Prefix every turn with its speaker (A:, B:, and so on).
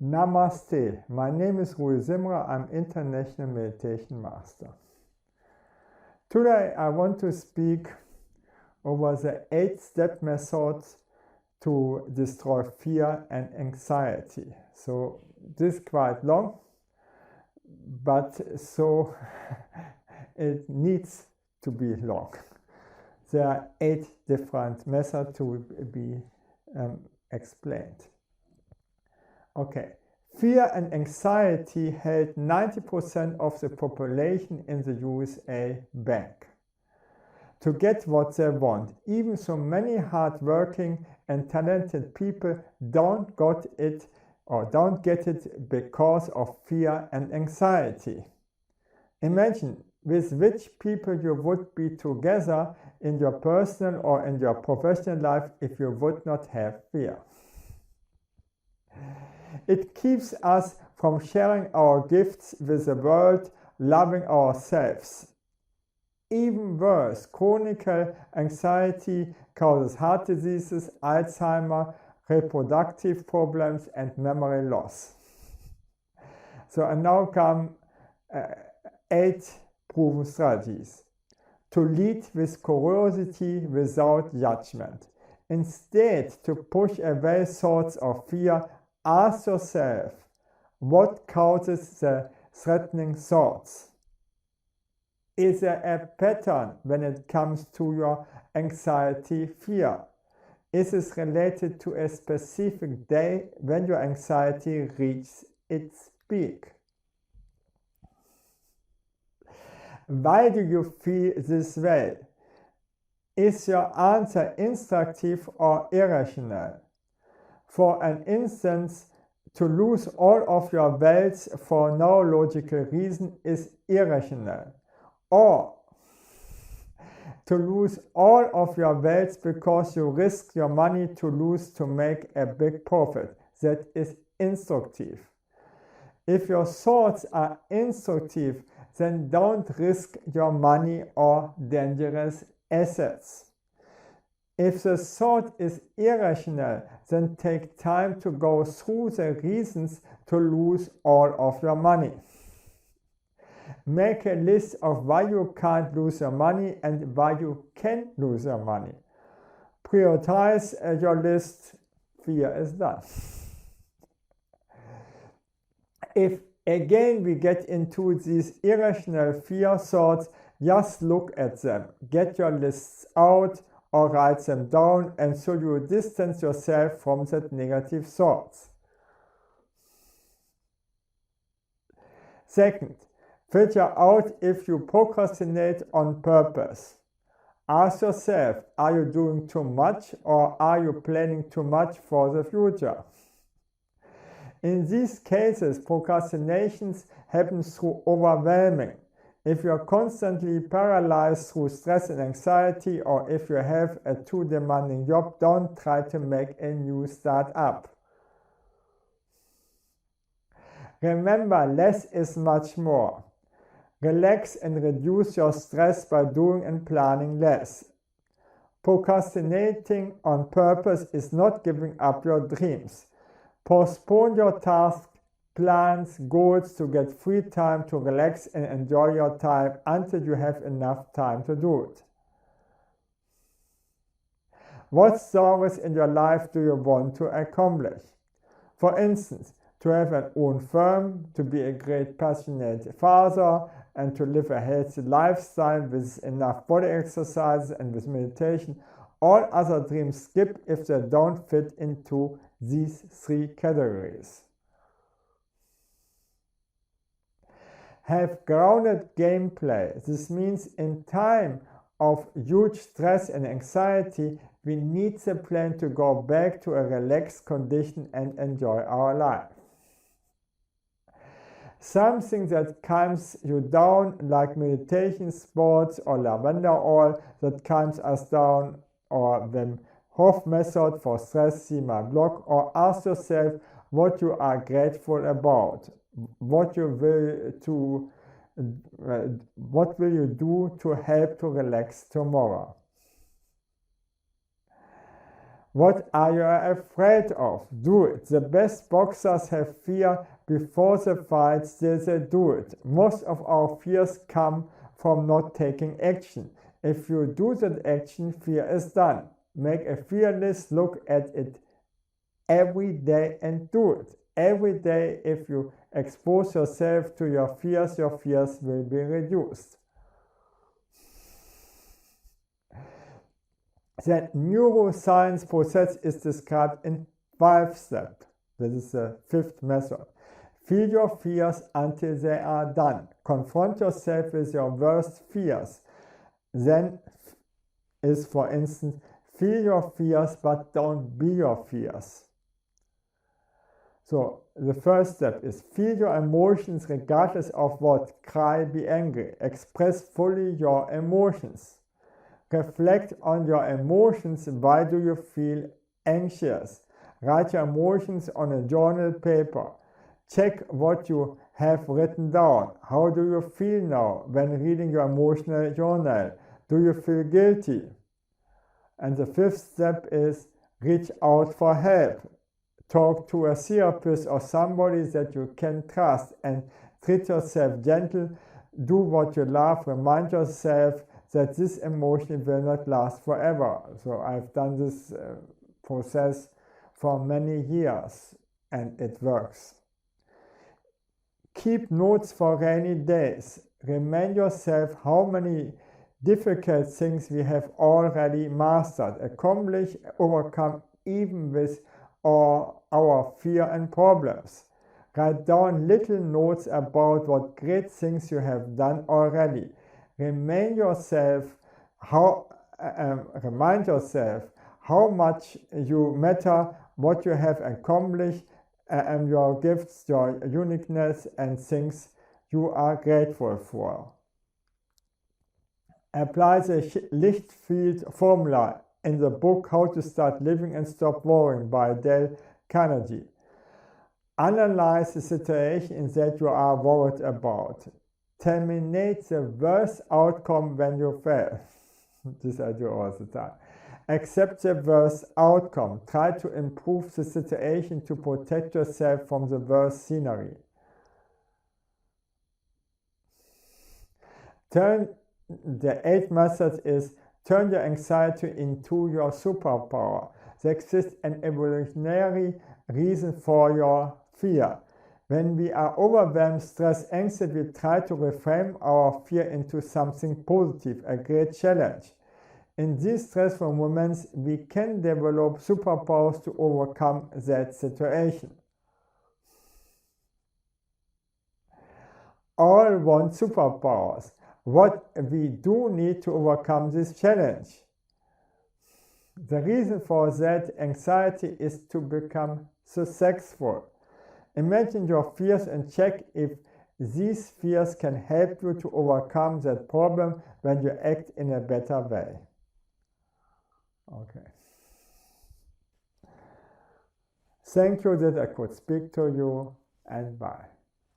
A: Namaste. My name is Rui Simra. I'm International Meditation Master. Today I want to speak over the 8-step method to destroy fear and anxiety. So this is quite long, but so it needs to be long. There are 8 different methods to be explained. Okay, fear and anxiety held 90% of the population in the USA back to get what they want. Even so many hard-working and talented people don't get it because of fear and anxiety. Imagine with which people you would be together in your personal or in your professional life if you would not have fear. It keeps us from sharing our gifts with the world, loving ourselves. Even worse, chronicle anxiety causes heart diseases, Alzheimer, reproductive problems, and memory loss. So and now come 8 proven strategies. To lead with curiosity without judgment. Instead, to push away thoughts of fear, ask yourself, what causes the threatening thoughts? Is there a pattern when it comes to your anxiety, fear? Is this related to a specific day when your anxiety reaches its peak? Why do you feel this way? Is your answer instructive or irrational? For an instance, to lose all of your wealth for no logical reason is irrational. Or to lose all of your wealth because you risk your money to lose to make a big profit. That is instructive. If your thoughts are instructive, then don't risk your money or dangerous assets. If the thought is irrational, then take time to go through the reasons to lose all of your money. Make a list of why you can't lose your money and why you can lose your money. Prioritize your list. Fear is done. If again we get into these irrational fear thoughts, just look at them. Get your lists out or write them down, and so you distance yourself from that negative thoughts. Second, filter out if you procrastinate on purpose. Ask yourself, are you doing too much or are you planning too much for the future? In these cases, procrastinations happen through overwhelming. If you are constantly paralyzed through stress and anxiety, or if you have a too demanding job, don't try to make a new startup. Remember, less is much more. Relax and reduce your stress by doing and planning less. Procrastinating on purpose is not giving up your dreams. Postpone your tasks, plans, goals to get free time to relax and enjoy your time until you have enough time to do it. What stories in your life do you want to accomplish? For instance, to have an own firm, to be a great passionate father, and to live a healthy lifestyle with enough body exercises and with meditation. All other dreams skip if they don't fit into these 3 categories. Have grounded gameplay. This means in time of huge stress and anxiety, we need the plan to go back to a relaxed condition and enjoy our life. Something that calms you down, like meditation, sports, or lavender oil that calms us down, or Wim Hof method for stress, see my blog, or ask yourself what you are grateful about. What will you do to help to relax tomorrow? What are you afraid of? Do it. The best boxers have fear before the fight, still they do it. Most of our fears come from not taking action. If you do that action, fear is done. Make a fearless look at it every day and do it. Every day, if you expose yourself to your fears will be reduced. The neuroscience process is described in 5 steps. This is the 5th method. Feel your fears until they are done. Confront yourself with your worst fears. Then is, for instance, feel your fears but don't be your fears. So the first step is feel your emotions regardless of what. Cry, be angry. Express fully your emotions. Reflect on your emotions. Why do you feel anxious? Write your emotions on a journal paper. Check what you have written down. How do you feel now when reading your emotional journal? Do you feel guilty? And the 5th step is reach out for help. Talk to a therapist or somebody that you can trust and treat yourself gentle. Do what you love. Remind yourself that this emotion will not last forever. So I've done this process for many years and it works. Keep notes for rainy days. Remind yourself how many difficult things we have already mastered, accomplished, overcome, even with our fear and problems. Write down little notes about what great things you have done already. Remind yourself how much you matter, what you have accomplished, and your gifts, your uniqueness, and things you are grateful for. Apply the Lichtfield formula in the book How to Start Living and Stop Worrying by Dale Carnegie. Analyze the situation that you are worried about. Terminate the worst outcome when you fail. This I do all the time. Accept the worst outcome. Try to improve the situation to protect yourself from the worst scenery. The 8th method is turn your anxiety into your superpower. There exists an evolutionary reason for your fear. When we are overwhelmed, stressed, anxious, we try to reframe our fear into something positive, a great challenge. In these stressful moments, we can develop superpowers to overcome that situation. All want superpowers. What we do need to overcome this challenge. The reason for that anxiety is to become successful. Imagine your fears and check if these fears can help you to overcome that problem when you act in a better way. Okay. Thank you that I could speak to you, and bye.